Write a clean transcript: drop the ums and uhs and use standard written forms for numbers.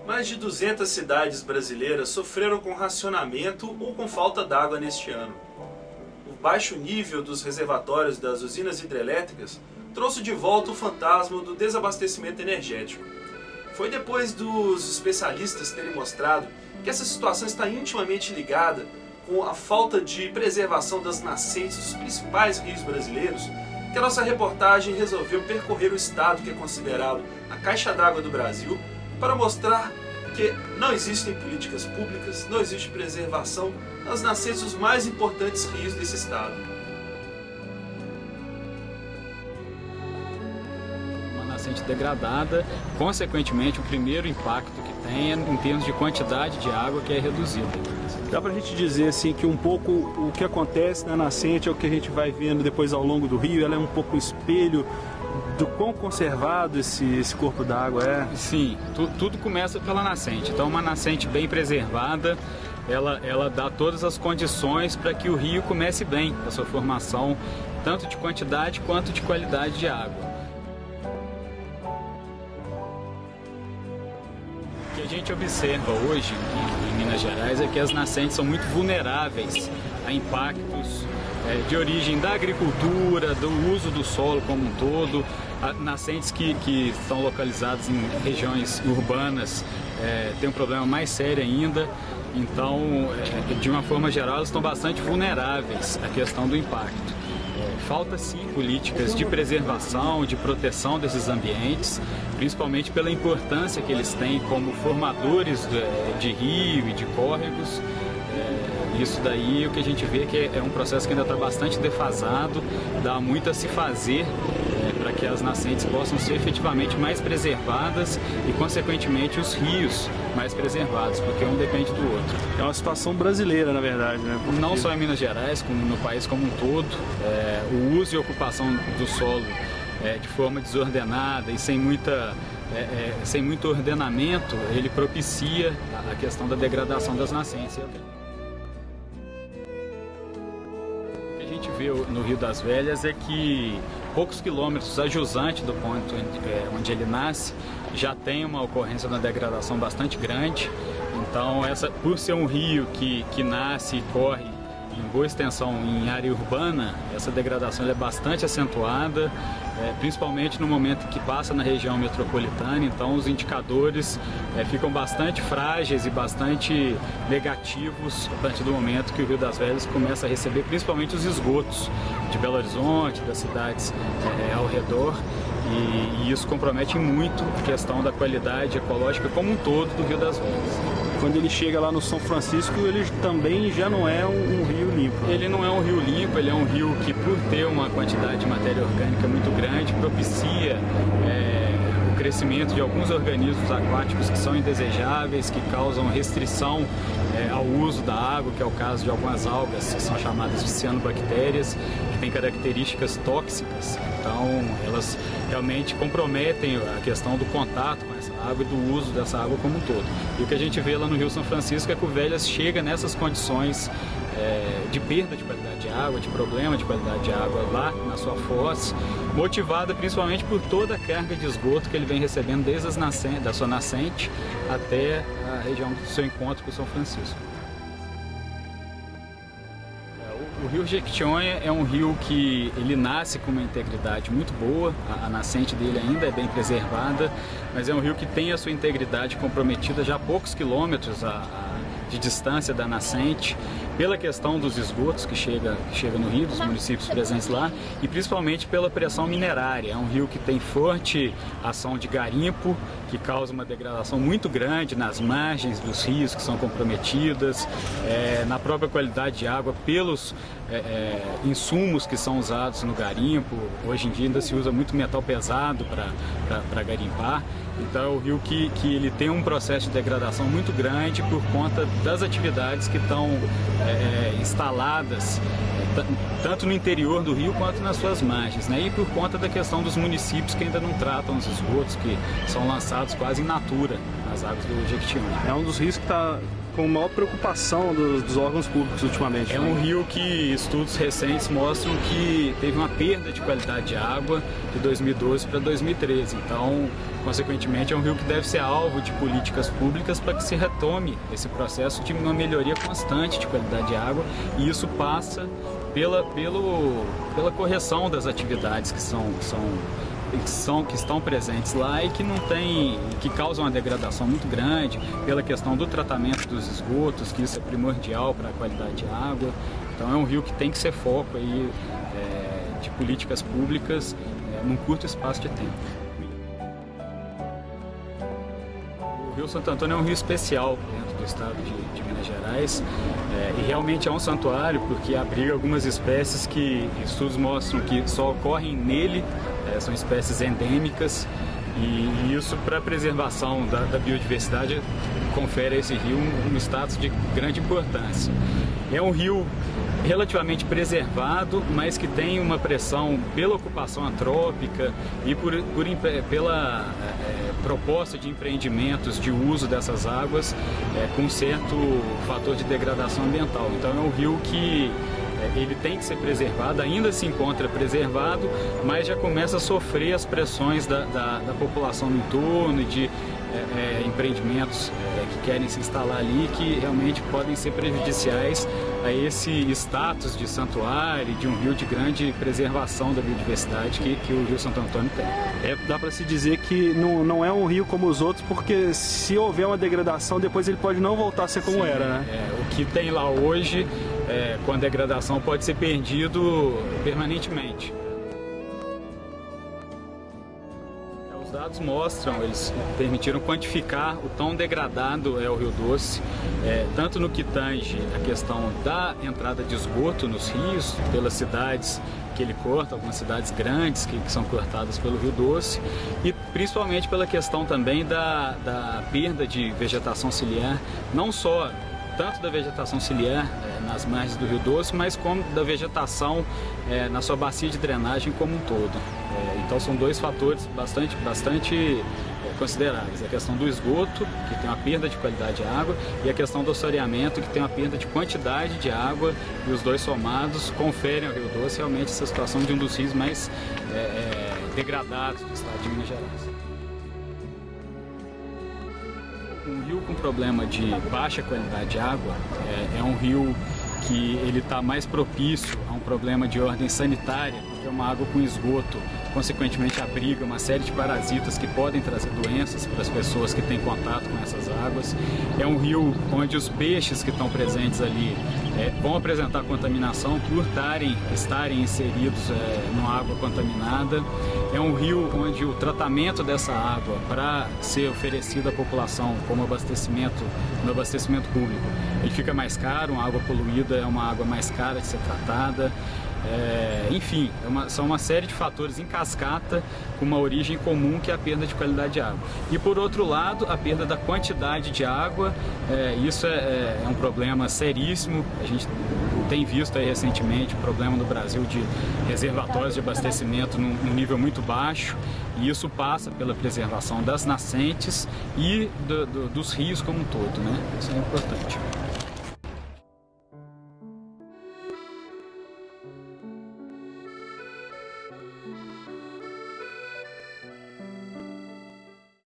Mais de 200 cidades brasileiras sofreram com racionamento ou com falta d'água neste ano. O baixo nível dos reservatórios das usinas hidrelétricas trouxe de volta o fantasma do desabastecimento energético. Foi depois dos especialistas terem mostrado que essa situação está intimamente ligada com a falta de preservação das nascentes dos principais rios brasileiros, que a nossa reportagem resolveu percorrer o estado que é considerado a caixa d'água do Brasil para mostrar que não existem políticas públicas, não existe preservação das nascentes dos mais importantes rios desse estado. Uma nascente degradada, consequentemente o primeiro impacto que tem é em termos de quantidade de água que é reduzida. Dá pra gente dizer assim que um pouco o que acontece na nascente é o que a gente vai vendo depois ao longo do rio, ela é um pouco um espelho do quão conservado esse corpo d'água é? Sim, tudo começa pela nascente. Então uma nascente bem preservada, ela dá todas as condições para que o rio comece bem a sua formação, tanto de quantidade quanto de qualidade de água. O que a gente observa hoje em Minas Gerais é que as nascentes são muito vulneráveis a impactos de origem da agricultura, do uso do solo como um todo. Nascentes que estão localizadas em regiões urbanas têm um problema mais sério ainda. Então, de uma forma geral, elas estão bastante vulneráveis à questão do impacto. Falta sim políticas de preservação, de proteção desses ambientes, principalmente pela importância que eles têm como formadores de rio e de córregos. Isso daí, o que a gente vê que é um processo que ainda está bastante defasado, dá muito a se fazer para que as nascentes possam ser efetivamente mais preservadas e, consequentemente, os rios mais preservados, porque um depende do outro. É uma situação brasileira, na verdade, né? Porque... Não só em Minas Gerais, como no país como um todo, o uso e ocupação do solo de forma desordenada e sem muito ordenamento, ele propicia a questão da degradação das nascentes. O que a gente vê no Rio das Velhas é que poucos quilômetros a jusante do ponto onde ele nasce já tem uma ocorrência de uma degradação bastante grande. Então, por ser um rio que nasce e corre em boa extensão em área urbana, essa degradação é bastante acentuada, principalmente no momento que passa na região metropolitana. Então os indicadores ficam bastante frágeis e bastante negativos a partir do momento que o Rio das Velhas começa a receber principalmente os esgotos de Belo Horizonte, das cidades ao redor. E isso compromete muito a questão da qualidade ecológica como um todo do Rio das Velhas. Quando ele chega lá no São Francisco, ele também já não é um rio limpo. Ele não é um rio limpo, ele é um rio que, por ter uma quantidade de matéria orgânica muito grande, propicia o crescimento de alguns organismos aquáticos que são indesejáveis, que causam restrição ao uso da água, que é o caso de algumas algas que são chamadas de cianobactérias, que têm características tóxicas. Então, elas realmente comprometem a questão do contato com essa água e do uso dessa água como um todo. E o que a gente vê lá no Rio São Francisco é que o Velhas chega nessas condições de perda de qualidade de água, de problema de qualidade de água lá na sua foz, motivada principalmente por toda a carga de esgoto que ele vem recebendo desde da sua nascente até a região do seu encontro com o São Francisco. O Rio Jequitinhonha é um rio que ele nasce com uma integridade muito boa, a nascente dele ainda é bem preservada, mas é um rio que tem a sua integridade comprometida já a poucos quilômetros de distância da nascente, pela questão dos esgotos que chega no rio, dos municípios presentes lá, e principalmente pela pressão minerária. É um rio que tem forte ação de garimpo, que causa uma degradação muito grande nas margens dos rios que são comprometidas, na própria qualidade de água, pelos insumos que são usados no garimpo. Hoje em dia ainda se usa muito metal pesado para garimpar. Então é um rio que ele tem um processo de degradação muito grande por conta das atividades que estão instaladas tanto no interior do rio quanto nas suas margens, né? E por conta da questão dos municípios que ainda não tratam os esgotos, que são lançados quase in natura nas águas do Jequitinhonha. É um dos rios que está com maior preocupação dos órgãos públicos ultimamente. É um rio que estudos recentes mostram que teve uma perda de qualidade de água de 2012 para 2013. Então, consequentemente, é um rio que deve ser alvo de políticas públicas para que se retome esse processo de uma melhoria constante de qualidade de água, e isso passa pela correção das atividades que estão presentes lá e que causam uma degradação muito grande, pela questão do tratamento dos esgotos, que isso é primordial para a qualidade de água. Então é um rio que tem que ser foco aí, de políticas públicas num curto espaço de tempo. O Rio Santo Antônio é um rio especial dentro do estado de Minas Gerais, e realmente é um santuário porque abriga algumas espécies que estudos mostram que só ocorrem nele, são espécies endêmicas, e isso, para a preservação da biodiversidade, confere a esse rio um status de grande importância. É um rio relativamente preservado, mas que tem uma pressão pela ocupação antrópica e pela proposta de empreendimentos de uso dessas águas com certo fator de degradação ambiental. Então é um rio que ele tem que ser preservado, ainda se encontra preservado, mas já começa a sofrer as pressões da população no entorno, de empreendimentos que querem se instalar ali, que realmente podem ser prejudiciais a esse status de santuário, de um rio de grande preservação da biodiversidade que o Rio Santo Antônio tem. Dá para se dizer que não é um rio como os outros, porque se houver uma degradação, depois ele pode não voltar a ser como era, né? O que tem lá hoje, com a degradação, pode ser perdido permanentemente. Os dados mostram, eles permitiram quantificar o tão degradado é o Rio Doce, tanto no que tange a questão da entrada de esgoto nos rios, pelas cidades que ele corta, algumas cidades grandes que são cortadas pelo Rio Doce, e principalmente pela questão também da perda de vegetação ciliar, não só tanto da vegetação ciliar nas margens do Rio Doce, mas como da vegetação na sua bacia de drenagem como um todo. Então são dois fatores bastante consideráveis: a questão do esgoto, que tem uma perda de qualidade de água, e a questão do assoreamento, que tem uma perda de quantidade de água, e os dois somados conferem ao Rio Doce realmente essa situação de um dos rios mais degradados do estado de Minas Gerais. Um rio com problema de baixa qualidade de água é um rio que ele está mais propício a um problema de ordem sanitária, porque é uma água com esgoto, consequentemente abriga uma série de parasitas que podem trazer doenças para as pessoas que têm contato com essas águas. É um rio onde os peixes que estão presentes ali vão apresentar contaminação por estarem inseridos numa água contaminada. É um rio onde o tratamento dessa água para ser oferecido à população como abastecimento, no abastecimento público, ele fica mais caro. Uma água poluída é uma água mais cara de ser tratada. Enfim, são uma série de fatores em cascata com uma origem comum, que é a perda de qualidade de água. E por outro lado, a perda da quantidade de água, isso é um problema seríssimo. A gente tem visto aí recentemente o problema no Brasil de reservatórios de abastecimento num nível muito baixo, e isso passa pela preservação das nascentes e dos rios como um todo, né? Isso é importante.